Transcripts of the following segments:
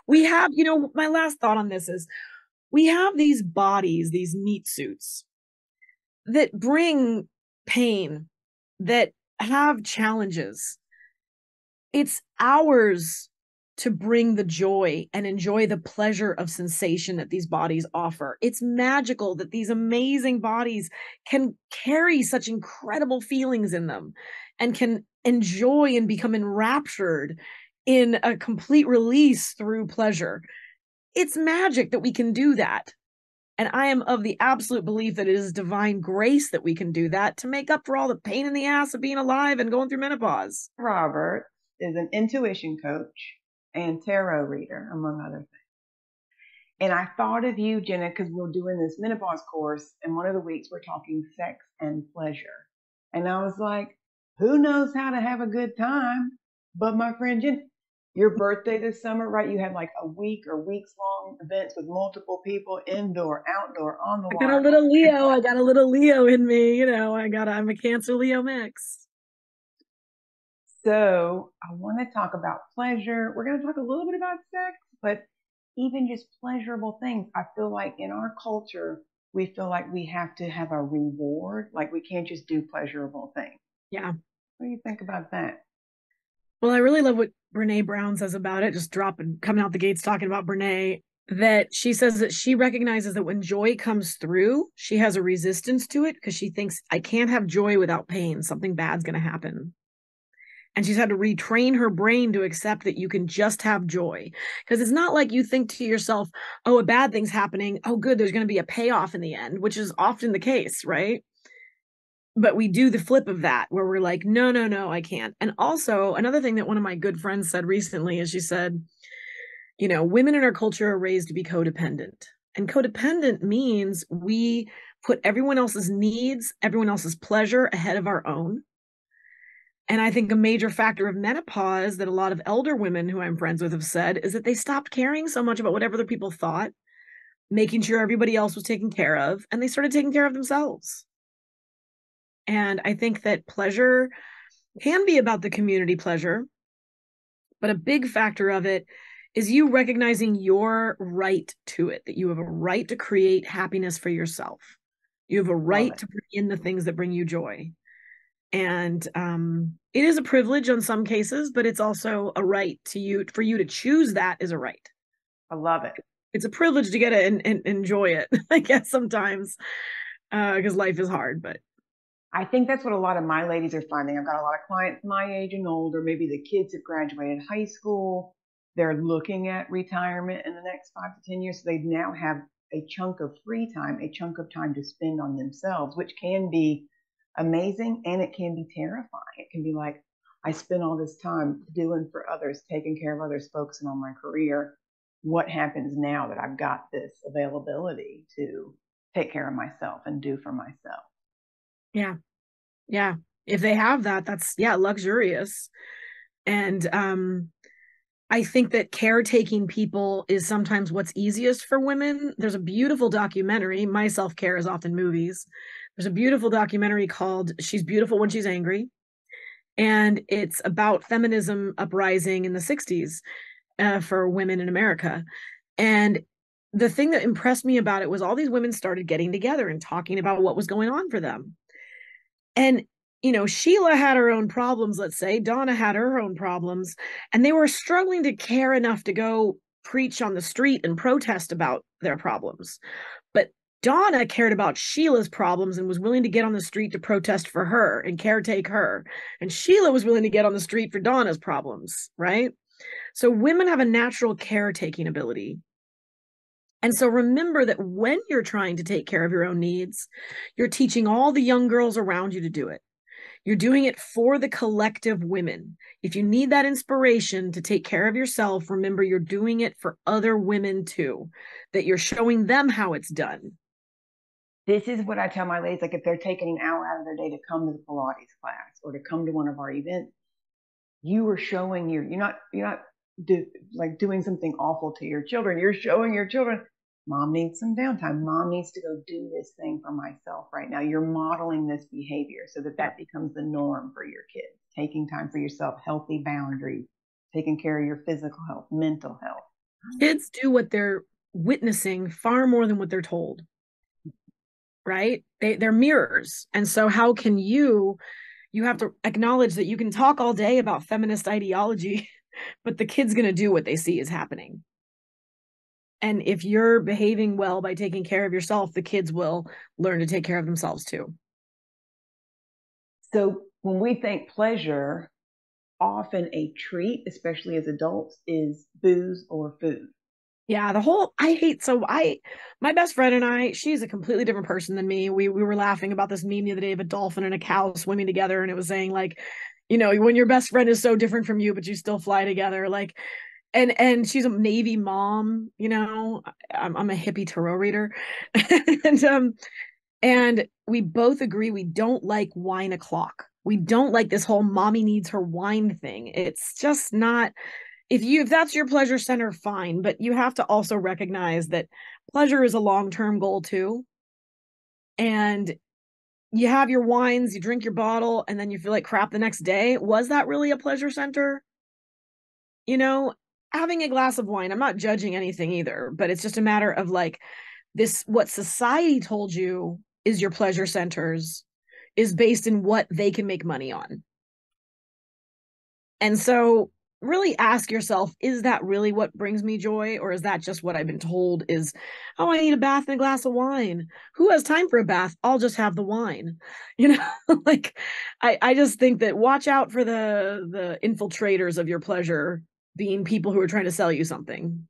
We have, my last thought on this is we have these bodies, these meat suits that bring pain, that have challenges. It's ours to bring the joy and enjoy the pleasure of sensation that these bodies offer. It's magical that these amazing bodies can carry such incredible feelings in them and can enjoy and become enraptured in a complete release through pleasure. It's magic that we can do that. And I am of the absolute belief that it is divine grace that we can do that to make up for all the pain in the ass of being alive and going through menopause. Robert is an intuition coach and tarot reader, among other things. And I thought of you, Jenna, because we're doing this menopause course, and one of the weeks we're talking sex and pleasure. And I was like, who knows how to have a good time? But my friend Jenna, your birthday this summer, right? You had like a week or weeks long events with multiple people, indoor, outdoor, on the I got a water. little Leo. I got a little Leo in me. I'm a Cancer Leo mix. So I want to talk about pleasure. We're going to talk a little bit about sex, but even just pleasurable things. I feel like in our culture, we feel like we have to have a reward. Like we can't just do pleasurable things. Yeah. What do you think about that? Well, I really love what Brene Brown says about it, just coming out the gates talking about Brene, that she says that she recognizes that when joy comes through, she has a resistance to it because she thinks, I can't have joy without pain. Something bad's going to happen. And she's had to retrain her brain to accept that you can just have joy. Because it's not like you think to yourself, oh, a bad thing's happening. Oh, good, there's going to be a payoff in the end, which is often the case, right? But we do the flip of that where we're like, no, no, no, I can't. And also, another thing that one of my good friends said recently is she said, women in our culture are raised to be codependent. And codependent means we put everyone else's needs, everyone else's pleasure ahead of our own. And I think a major factor of menopause that a lot of elder women who I'm friends with have said is that they stopped caring so much about what other people thought, making sure everybody else was taken care of, and they started taking care of themselves. And I think that pleasure can be about the community pleasure, but a big factor of it is you recognizing your right to it, that you have a right to create happiness for yourself. You have a right to bring in the things that bring you joy. And it is a privilege in some cases, but it's also a right to you. For you to choose that is a right. I love it. It's a privilege to get it and enjoy it, I guess, sometimes, because life is hard. But I think that's what a lot of my ladies are finding. I've got a lot of clients my age and older. Maybe the kids have graduated high school. They're looking at retirement in the next 5 to 10 years. So they now have a chunk of free time, a chunk of time to spend on themselves, which can be amazing and it can be terrifying. It can be like, I spend all this time doing for others, taking care of others, focusing on my career. What happens now that I've got this availability to take care of myself and do for myself? yeah, yeah. If they have that, that's luxurious. And I think that caretaking people is sometimes what's easiest for women. There's a beautiful documentary. My self-care is often movies. There's a beautiful documentary called She's Beautiful When She's Angry. And it's about feminism uprising in the 60s for women in America. And the thing that impressed me about it was all these women started getting together and talking about what was going on for them. And Sheila had her own problems, let's say. Donna had her own problems, and they were struggling to care enough to go preach on the street and protest about their problems. But Donna cared about Sheila's problems and was willing to get on the street to protest for her and caretake her. And Sheila was willing to get on the street for Donna's problems, right? So women have a natural caretaking ability. And so remember that when you're trying to take care of your own needs, you're teaching all the young girls around you to do it. You're doing it for the collective women. If you need that inspiration to take care of yourself, remember you're doing it for other women too, that you're showing them how it's done. This is what I tell my ladies, like if they're taking an hour out of their day to come to the Pilates class or to come to one of our events, you are showing you're not doing something awful to your children. You're showing your children, mom needs some downtime. Mom needs to go do this thing for myself right now. You're modeling this behavior so that becomes the norm for your kids. Taking time for yourself, healthy boundaries, taking care of your physical health, mental health. Kids do what they're witnessing far more than what they're told, right? They're mirrors. And so how can you have to acknowledge that you can talk all day about feminist ideology, but the kid's going to do what they see is happening. And if you're behaving well by taking care of yourself, the kids will learn to take care of themselves too. So when we think pleasure, often a treat, especially as adults, is booze or food. Yeah, the whole I hate so I my best friend and I, she's a completely different person than me. We were laughing about this meme the other day of a dolphin and a cow swimming together, and it was saying like, when your best friend is so different from you, but you still fly together, like, and she's a Navy mom, I'm a hippie tarot reader, and and we both agree we don't like wine o'clock. We don't like this whole mommy needs her wine thing. It's just not, if that's your pleasure center, fine, but you have to also recognize that pleasure is a long-term goal too. And you have your wines, you drink your bottle, and then you feel like crap the next day. Was that really a pleasure center? You know, Having a glass of wine, I'm not judging anything either, but it's just a matter of like this, what society told you is your pleasure centers is based in what they can make money on. And so really ask yourself, is that really what brings me joy? Or is that just what I've been told is, oh, I need a bath and a glass of wine. Who has time for a bath? I'll just have the wine. Like I just think that watch out for the infiltrators of your pleasure being people who are trying to sell you something.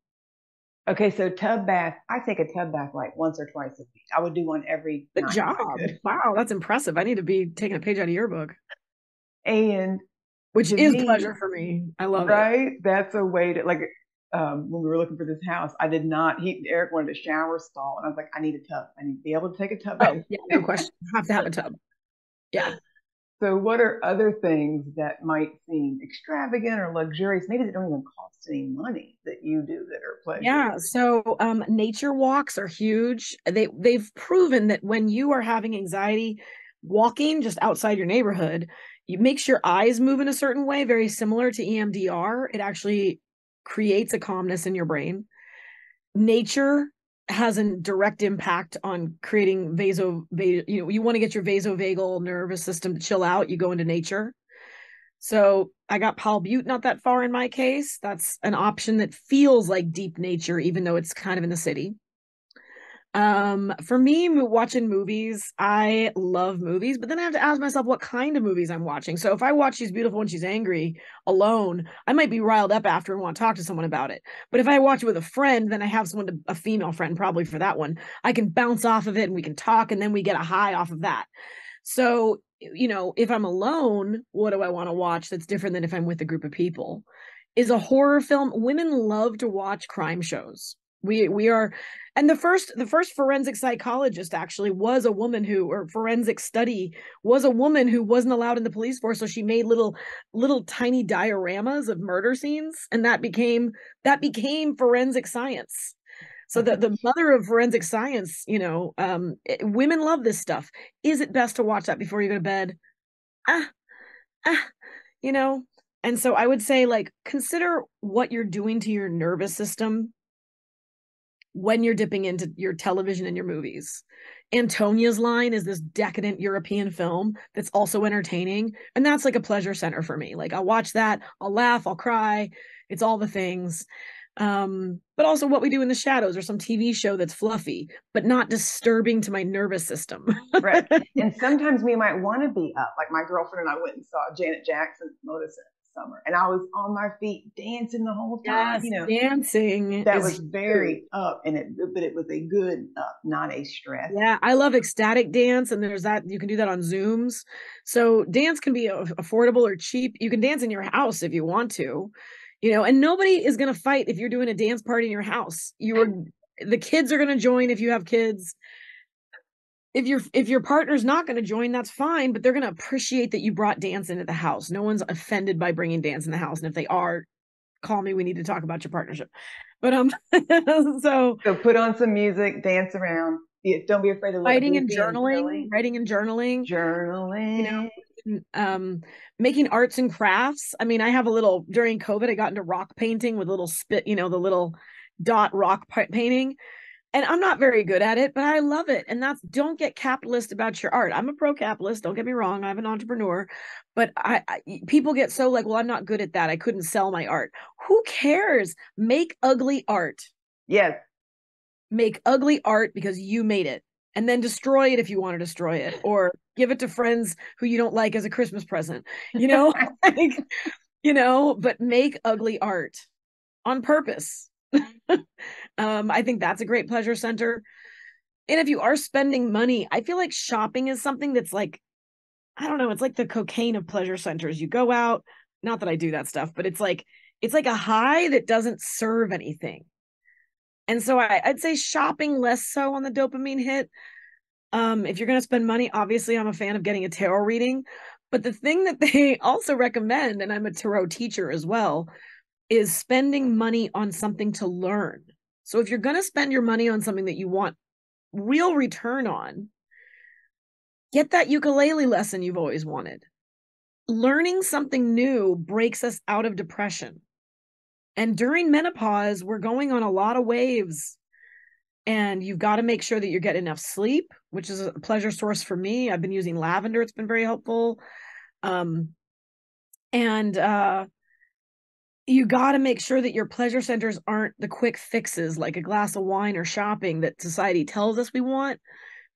Okay, so tub bath. I take a tub bath like once or twice a week. I would do one every Good night if I job. could. Wow, that's impressive. I need to be taking a page out of your book, And which to is me, pleasure for me. I love it. right, that's a way to like. When we were looking for this house, I did not. Eric wanted a shower stall, and I was like, I need a tub. I need to be able to take a tub bath. Oh, yeah, no question. Have to have a tub. Yeah. So, what are other things that might seem extravagant or luxurious, maybe that don't even cost any money that you do that are pleasurable? Yeah, so nature walks are huge. They've proven that when you are having anxiety, walking just outside your neighborhood, it makes your eyes move in a certain way, very similar to EMDR. It actually creates a calmness in your brain. Nature has a direct impact on creating you want to get your vasovagal nervous system to chill out, you go into nature. So I got Paul Butte not that far in my case. That's an option that feels like deep nature, even though it's kind of in the city. For me, watching movies, I love movies, but then I have to ask myself what kind of movies I'm watching. So if I watch She's Beautiful and She's Angry alone, I might be riled up after and want to talk to someone about it. But if I watch it with a friend, then I have a female friend probably for that one. I can bounce off of it and we can talk and then we get a high off of that. So, if I'm alone, what do I want to watch that's different than if I'm with a group of people? Is a horror film. Women love to watch crime shows. We are, and the first forensic psychologist actually was a woman who, or forensic study was a woman who wasn't allowed in the police force, so she made little tiny dioramas of murder scenes, and that became forensic science. So the mother of forensic science, women love this stuff. Is it best to watch that before you go to bed? Ah, ah, you know. And so I would say, like, consider what you're doing to your nervous system when you're dipping into your television and your movies. Antonia's Line is this decadent European film that's also entertaining. And that's like a pleasure center for me. Like, I'll watch that, I'll laugh, I'll cry. It's all the things. But also What We Do in the Shadows or some TV show that's fluffy, but not disturbing to my nervous system. Right. And sometimes we might want to be up. Like my girlfriend and I went and saw Janet Jackson's Motorcycle Summer, and I was on my feet dancing the whole time. Yes, dancing That is was huge. very up, but it was a good up, not a stress. Yeah, I love ecstatic dance, and there's that you can do that on Zooms. So dance can be affordable or cheap. You can dance in your house if you want to, and nobody is going to fight if you're doing a dance party in your house. The kids are going to join if you have kids. If your partner's not going to join, that's fine, but they're going to appreciate that you brought dance into the house. No one's offended by bringing dance in the house, and if they are, call me. We need to talk about your partnership. But so So put on some music, dance around. Don't be afraid to look goofy and silly. writing and journaling, you Journaling. know, making arts and crafts. I mean, I have during COVID, I got into rock painting with little spit, the little dot rock painting. And I'm not very good at it, but I love it. And that's, don't get capitalist about your art. I'm a pro capitalist. Don't get me wrong. I'm an entrepreneur, but people get so like, well, I'm not good at that. I couldn't sell my art. Who cares? Make ugly art. Yes. Make ugly art because you made it, and then destroy it if you want to destroy it, or give it to friends who you don't like as a Christmas present, you know, like, but make ugly art on purpose. I think that's a great pleasure center. And if you are spending money, I feel like shopping is something that's like, I don't know, it's like the cocaine of pleasure centers. You go out, not that I do that stuff, but it's like a high that doesn't serve anything. And so I'd say shopping less so on the dopamine hit. If you're going to spend money, obviously I'm a fan of getting a tarot reading. But the thing that they also recommend, and I'm a tarot teacher as well, is spending money on something to learn. So if you're going to spend your money on something that you want real return on, get that ukulele lesson you've always wanted. Learning something new breaks us out of depression. And during menopause, we're going on a lot of waves. And you've got to make sure that you're getting enough sleep, which is a pleasure source for me. I've been using lavender. It's been very helpful. And you got to make sure that your pleasure centers aren't the quick fixes like a glass of wine or shopping that society tells us we want.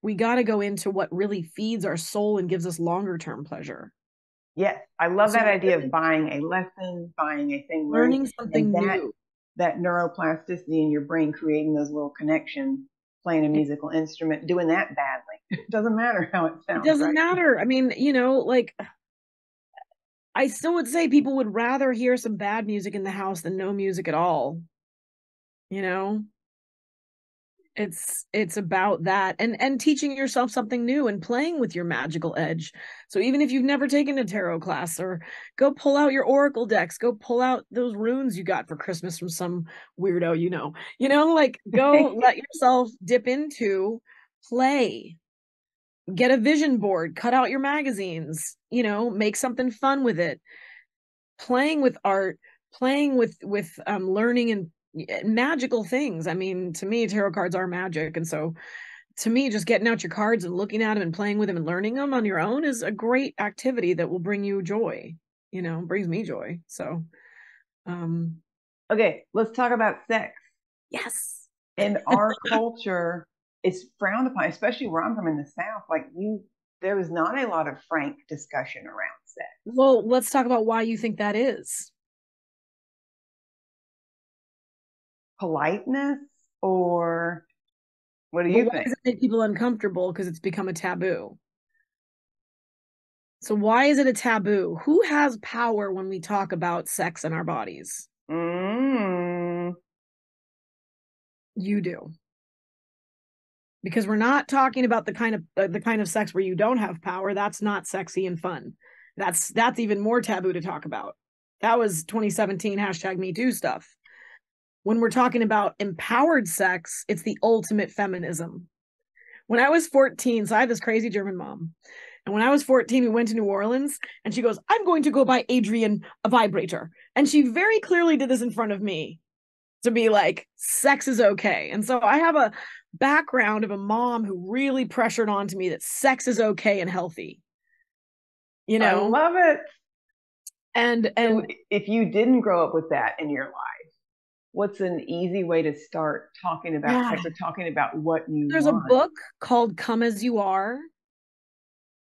We got to go into what really feeds our soul and gives us longer term pleasure. Yes, I love So that idea of buying a lesson, buying a thing, learning, learning and something that new. that neuroplasticity in your brain, creating those little connections, playing a musical instrument, doing that badly. It doesn't matter how it It sounds, doesn't right? matter. I mean, like I still would say people would rather hear some bad music in the house than no music at all. You know, it's about that, and teaching yourself something new and playing with your magical edge. So even if you've never taken a tarot class, or go pull out your oracle decks, go pull out those runes you got for Christmas from some weirdo, like go let yourself dip into play. Get a vision board, cut out your magazines, make something fun with it. Playing with art, playing with learning and magical things. I mean, to me, tarot cards are magic, and so to me, just getting out your cards and looking at them and playing with them and learning them on your own is a great activity that will bring you joy. Brings me joy. So, um, Okay, let's talk about sex. yes. In our culture, it's frowned upon, especially where I'm from in the South. There was not a lot of frank discussion around sex. Well, let's talk about why you think that is. Politeness, or what do But you why think? does it make people uncomfortable? Because it's become a taboo. So why is it a taboo? Who has power when we talk about sex in our bodies? Mm. You do. Because we're not talking about the kind of sex where you don't have power. That's not sexy and fun. That's even more taboo to talk about. That was 2017 hashtag Me Too stuff. When we're talking about empowered sex, it's the ultimate feminism. When I was 14, so I had this crazy German mom. And when I was 14, we went to New Orleans and she goes, I'm going to go buy Adrian a vibrator. And she very clearly did this in front of me to be like, sex is okay. And so I have a background of a mom who really pressured onto me that sex is okay and healthy, you I know? love it. So And if you didn't grow up with that in your life, what's an easy way to start talking about yeah, sex or talking about what you there's a want? book called Come As You Are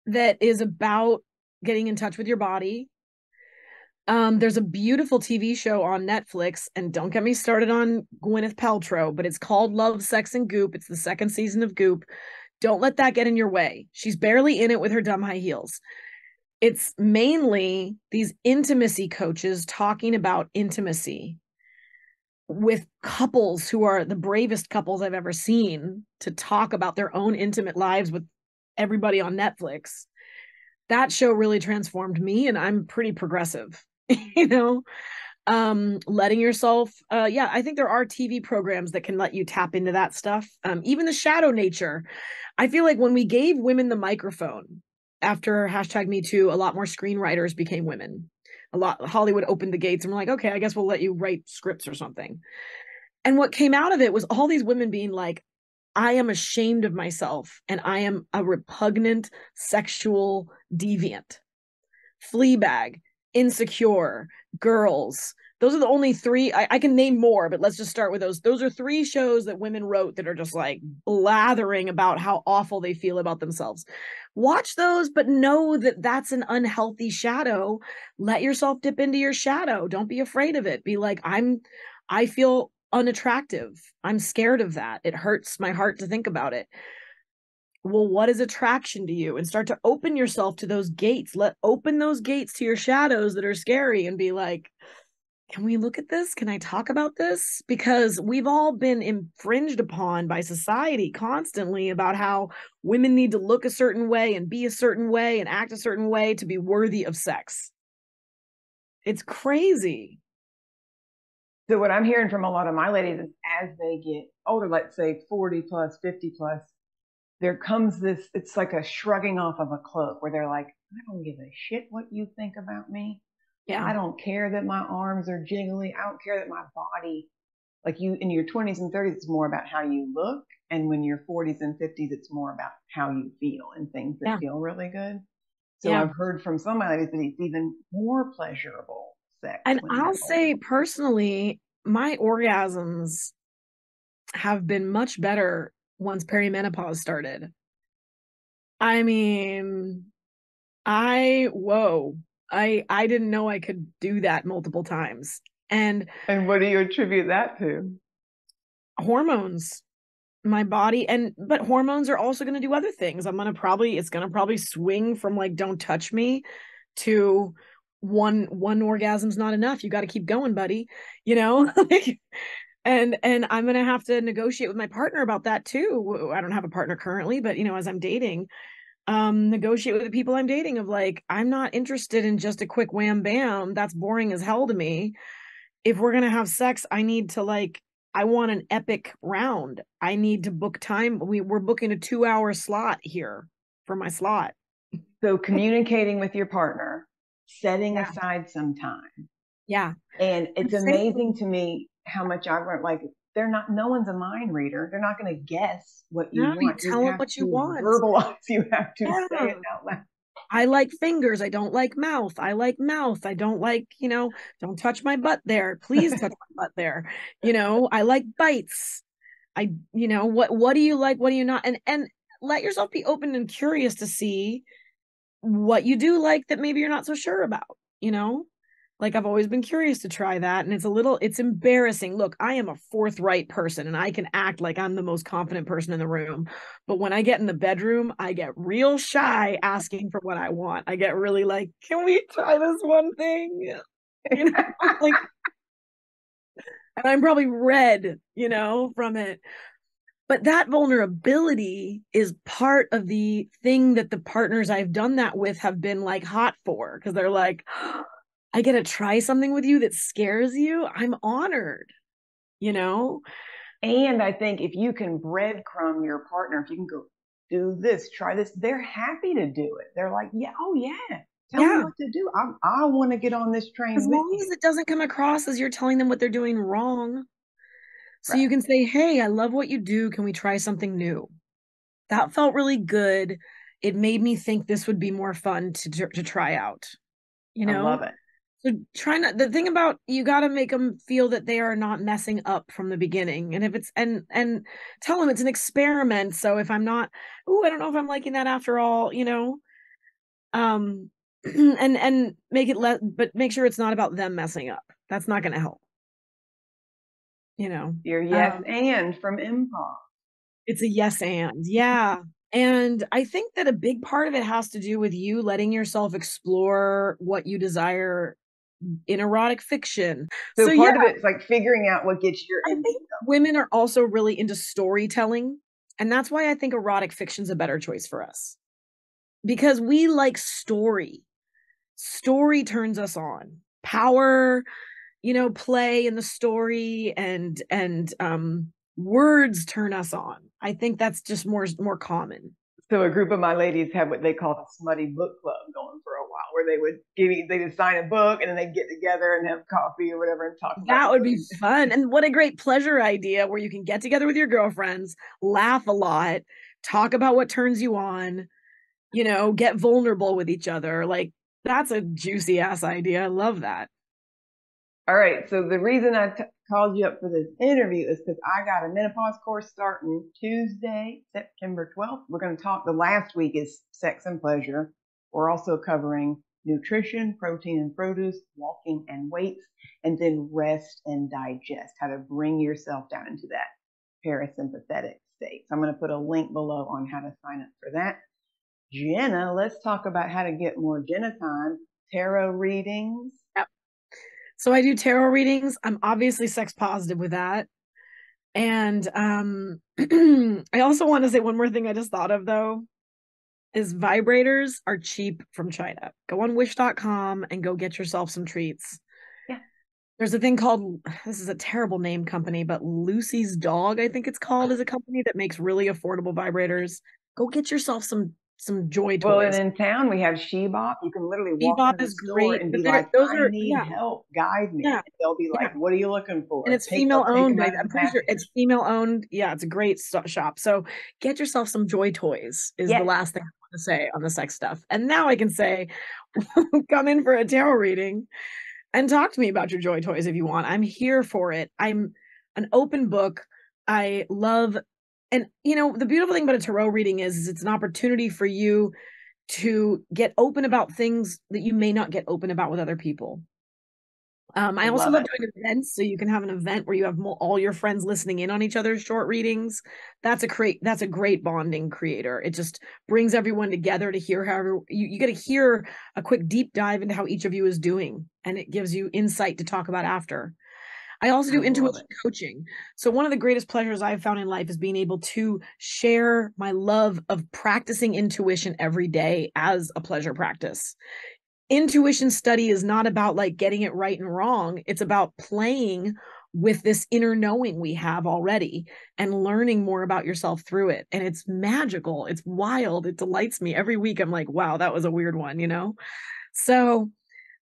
that is about getting in touch with your body. There's a beautiful TV show on Netflix, and don't get me started on Gwyneth Paltrow, but it's called Love, Sex, and Goop. It's the second season of Goop. Don't let that get in your way. She's barely in it with her dumb high heels. It's mainly these intimacy coaches talking about intimacy with couples who are the bravest couples I've ever seen to talk about their own intimate lives with everybody on Netflix. That show really transformed me, and I'm pretty progressive, you know? Letting yourself, yeah, I think there are TV programs that can let you tap into that stuff. Even the shadow nature. I feel like when we gave women the microphone after hashtag Me Too, a lot more screenwriters became women. A lot Hollywood opened the gates and we're like, okay, I guess we'll let you write scripts or something. And what came out of it was all these women being like, I am ashamed of myself and I am a repugnant sexual deviant. Fleabag, Insecure, Girls. Those are the only three. I can name more, but let's just start with those. Those are three shows that women wrote that are just like blathering about how awful they feel about themselves. Watch those, but know that that's an unhealthy shadow. Let yourself dip into your shadow. Don't be afraid of it. Be like, I feel unattractive. I'm scared of that. It hurts my heart to think about it. Well, what is attraction to you? And start to open yourself to those gates. Open those gates to your shadows that are scary and be like, can we look at this? Can I talk about this? Because we've all been infringed upon by society constantly about how women need to look a certain way and be a certain way and act a certain way to be worthy of sex. It's crazy. So what I'm hearing from a lot of my ladies is as they get older, let's say 40 plus, 50 plus, there comes this, it's like a shrugging off of a cloak where they're like, I don't give a shit what you think about me. Yeah. I don't care that my arms are jiggly. I don't care that my body, like you in your 20s and 30s, it's more about how you look. And when you're 40s and 50s, it's more about how you feel and things that Yeah. feel really good. So Yeah. I've heard from some ladies that it's even more pleasurable sex And when I'll they're older. say personally, my orgasms have been much better once perimenopause started. I mean, whoa. I didn't know I could do that multiple times. And And what do you attribute that to? hormones, my body, and but hormones are also going to do other things. It's going to probably swing from like don't touch me to one orgasm's not enough. You got to keep going, buddy. You know? And I'm going to have to negotiate with my partner about that too. I don't have a partner currently, but as I'm dating, negotiate with the people I'm dating of like, I'm not interested in just a quick wham bam. That's boring as hell to me. If we're gonna have sex, I need to like, I want an epic round. I need to book time. We're booking a 2 hour slot here for my slot. So communicating with your partner, setting Yeah. aside some time. Yeah. And And it's same, amazing to me how much I've learned. Like, they're not, no one's a mind reader. They're not going to guess what you no, you want. You tell them have what you to want. verbalize, you have to say Yeah. it out loud. I like fingers. I don't like mouth. I like mouth. I don't like, don't touch my butt there. Please touch my butt there. I like bites. What do you like? What do you not? And let yourself be open and curious to see what you do like that maybe you're not so sure about, you know? Like I've always been curious to try that. And it's embarrassing. Look, I am a forthright person and I can act like I'm the most confident person in the room. But when I get in the bedroom, I get real shy asking for what I want. I get really like, can we try this one thing? You know, like, and I'm probably red, from it. But that vulnerability is part of the thing that the partners I've done that with have been like hot for because they're like, I get to try something with you that scares you. I'm honored, you know? And I think if you can breadcrumb your partner, if you can go do this, try this, they're happy to do it. They're like, yeah, oh yeah, tell me Yeah. what to do. I want to get on this As train with long you. as it doesn't come across as you're telling them what they're doing wrong. So you Right. can say, hey, I love what you do. Can we try something new? That felt really good. It made me think this would be more fun to try out, you I know? love it. So try not the thing about you got to make them feel that they are not messing up from the beginning. And if it's and tell them it's an experiment. So if I'm not, oh, I don't know if I'm liking that after all, and make it but make sure it's not about them messing up. That's not going to help, you know. Your yes Um, and from improv. it's a yes and yeah. And I think that a big part of it has to do with you letting yourself explore what you desire in erotic fiction. So So yeah, part of it's like figuring out what gets your I engine think women are also really into storytelling. And that's why I think erotic fiction's a better choice for us. Because we like story. Story turns us on. Power, play in the story and words turn us on. I think that's just more common. So a group of my ladies had what they called a smutty book club going for a while, where they would they'd sign a book and then they'd get together and have coffee or whatever and talk about That the would be book. fun. And what a great pleasure idea where you can get together with your girlfriends, laugh a lot, talk about what turns you on, get vulnerable with each other. Like, that's a juicy ass idea. I love that. All right. So the reason called you up for this interview is because I got a menopause course starting Tuesday, September 12th. We're going to talk. The last week is sex and pleasure. We're also covering nutrition, protein and produce, walking and weights, and then rest and digest, how to bring yourself down into that parasympathetic state. So I'm going to put a link below on how to sign up for that. Jenna, let's talk about how to get more Jenna time. Tarot readings. Yep. So I do tarot readings. I'm obviously sex positive with that. And I also want to say one more thing I just thought of though is vibrators are cheap from China. Go on wish.com and go get yourself some treats. Yeah. There's a thing called, this is a terrible name company, but Lucy's Dog, I think it's called, is a company that makes really affordable vibrators. Go get yourself some joy Well, and toys. in town we have Shebop. You can literally walk Bebop into the is store great, and but be like, those "I are, need yeah, help. Guide me." yeah, And they'll be yeah. like, "What are you looking for?" And it's They'll female take owned. them out of I'm the pretty sure package. it's female owned. Yeah, it's a great shop. So get yourself some joy toys is the Yes. last thing I want to say on the sex stuff. And now I can say, come in for a tarot reading and talk to me about your joy toys if you want. I'm here for it. I'm an open book. I love, and the beautiful thing about a tarot reading is it's an opportunity for you to get open about things that you may not get open about with other people. I I also love love it. doing events, so you can have an event where you have all your friends listening in on each other's short readings. That's a great bonding creator. It just brings everyone together to hear how you get to hear a quick deep dive into how each of you is doing, and it gives you insight to talk about after. I also I do love intuition it. coaching. So one of the greatest pleasures I've found in life is being able to share my love of practicing intuition every day as a pleasure practice. Intuition study is not about like getting it right and wrong. It's about playing with this inner knowing we have already and learning more about yourself through it. And it's magical. It's wild. It delights me every week. I'm like, wow, that was a weird one. So,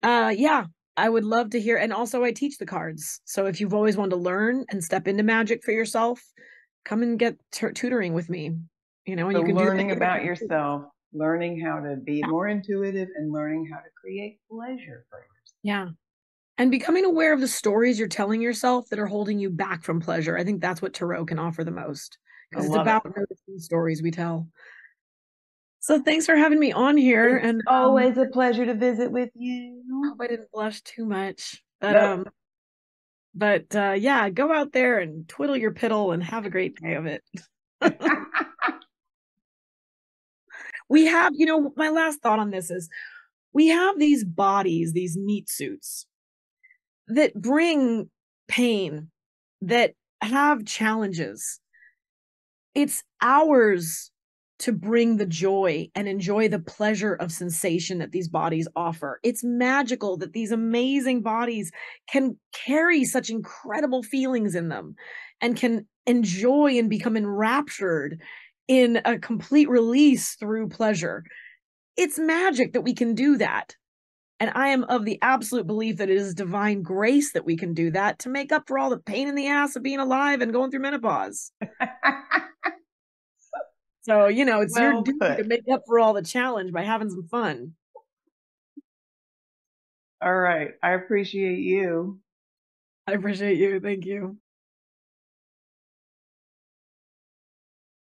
yeah, I would love to hear. And also, I teach the cards. So if you've always wanted to learn and step into magic for yourself, come and get tutoring with me. And So you can do that learning about here. yourself, learning how to be more intuitive, and learning how to create pleasure for yourself. Yeah. And becoming aware of the stories you're telling yourself that are holding you back from pleasure. I think that's what tarot can offer the most I because it's love it. about noticing stories we tell. So thanks for having me on here. It's And always a pleasure to visit with I you. hope I didn't blush too much. Nope. Yeah, go out there and twiddle your piddle and have a great day of it. We have, my last thought on this is we have these bodies, these meat suits that bring pain, that have challenges. It's ours to bring the joy and enjoy the pleasure of sensation that these bodies offer. It's magical that these amazing bodies can carry such incredible feelings in them and can enjoy and become enraptured in a complete release through pleasure. It's magic that we can do that. And I am of the absolute belief that it is divine grace that we can do that to make up for all the pain in the ass of being alive and going through menopause. So, it's your Well duty to put. make up for all the challenge by having some fun. All right. I appreciate you. I appreciate you. Thank you.